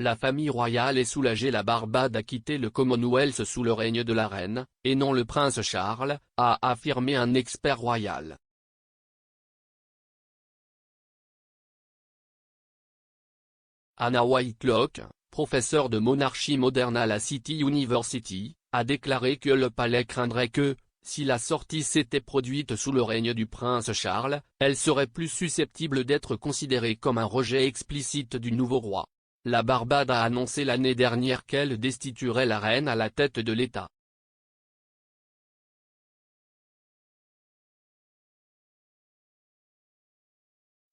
La famille royale est soulagée. La Barbade a quitté le Commonwealth sous le règne de la reine, et non le prince Charles, a affirmé un expert royal. Anna Whitelock, professeure de monarchie moderne à la City University, a déclaré que le palais craindrait que, si la sortie s'était produite sous le règne du prince Charles, elle serait plus susceptible d'être considérée comme un rejet explicite du nouveau roi. La Barbade a annoncé l'année dernière qu'elle destituerait la reine à la tête de l'État.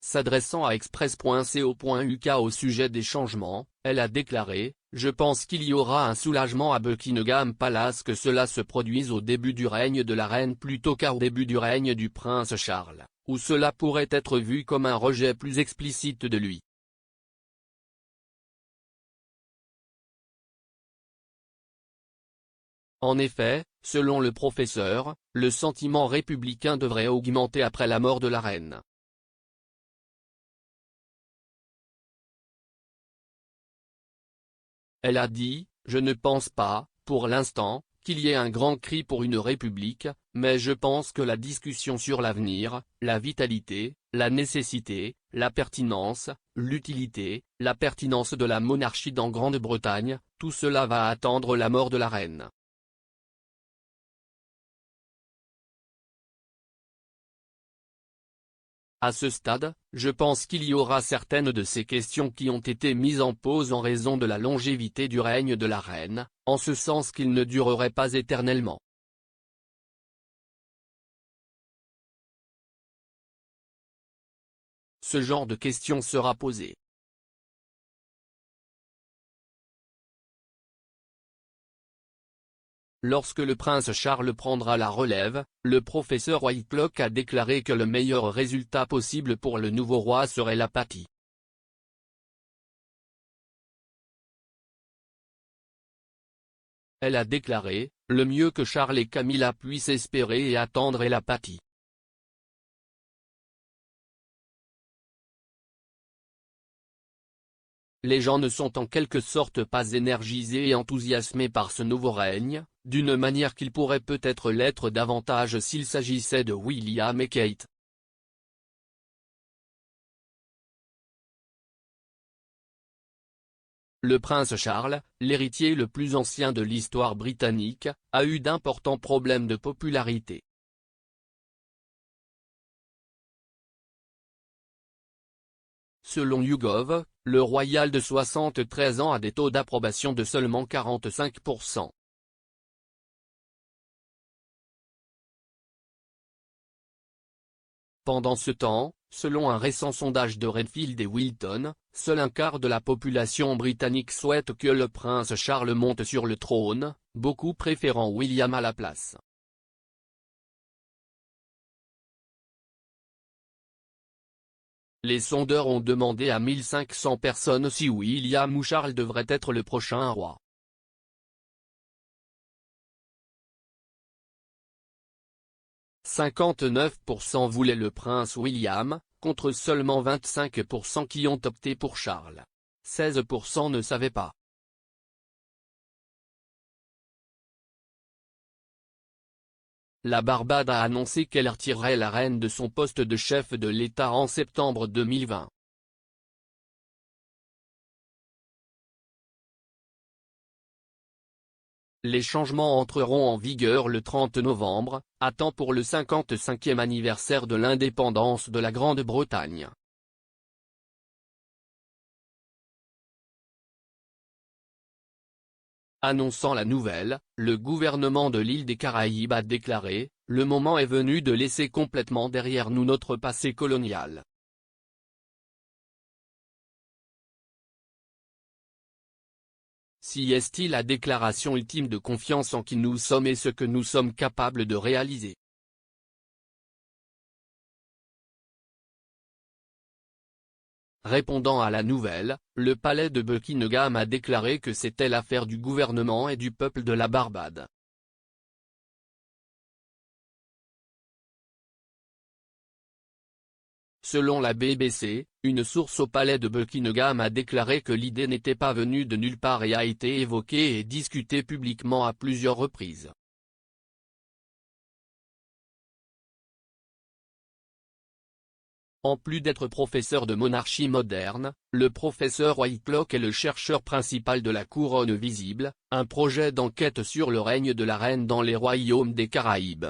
S'adressant à Express.co.uk au sujet des changements, elle a déclaré « Je pense qu'il y aura un soulagement à Buckingham Palace que cela se produise au début du règne de la reine plutôt qu'au début du règne du prince Charles, où cela pourrait être vu comme un rejet plus explicite de lui. » En effet, selon le professeur, le sentiment républicain devrait augmenter après la mort de la reine. Elle a dit « Je ne pense pas, pour l'instant, qu'il y ait un grand cri pour une république, mais je pense que la discussion sur l'avenir, la vitalité, la nécessité, la pertinence, l'utilité, la pertinence de la monarchie dans Grande-Bretagne, tout cela va attendre la mort de la reine. » À ce stade, je pense qu'il y aura certaines de ces questions qui ont été mises en pause en raison de la longévité du règne de la reine, en ce sens qu'il ne durerait pas éternellement. Ce genre de question sera posé. Lorsque le prince Charles prendra la relève, le professeur Whitelock a déclaré que le meilleur résultat possible pour le nouveau roi serait l'apathie. Elle a déclaré « Le mieux que Charles et Camilla puissent espérer et attendre est l'apathie. » Les gens ne sont en quelque sorte pas énergisés et enthousiasmés par ce nouveau règne, d'une manière qu'ils pourraient peut-être l'être davantage s'il s'agissait de William et Kate. Le prince Charles, l'héritier le plus ancien de l'histoire britannique, a eu d'importants problèmes de popularité. Selon YouGov, le royal de 73 ans a des taux d'approbation de seulement 45%. Pendant ce temps, selon un récent sondage de Redfield et Wilton, seul un quart de la population britannique souhaite que le prince Charles monte sur le trône, beaucoup préférant William à la place. Les sondeurs ont demandé à 1500 personnes si William ou Charles devrait être le prochain roi. « 59% voulaient le prince William, contre seulement 25% qui ont opté pour Charles. 16% ne savaient pas. La Barbade a annoncé qu'elle retirerait la reine de son poste de chef de l'État en septembre 2020. Les changements entreront en vigueur le 30 novembre, à temps pour le 55e anniversaire de l'indépendance de la Grande-Bretagne. Annonçant la nouvelle, le gouvernement de l'île des Caraïbes a déclaré « Le moment est venu de laisser complètement derrière nous notre passé colonial. » Si est-il la déclaration ultime de confiance en qui nous sommes et ce que nous sommes capables de réaliser. Répondant à la nouvelle, le palais de Buckingham a déclaré que c'était l'affaire du gouvernement et du peuple de la Barbade. Selon la BBC, une source au palais de Buckingham a déclaré que l'idée n'était pas venue de nulle part et a été évoquée et discutée publiquement à plusieurs reprises. En plus d'être professeur de monarchie moderne, le professeur Whitelock est le chercheur principal de La Couronne visible, un projet d'enquête sur le règne de la reine dans les royaumes des Caraïbes.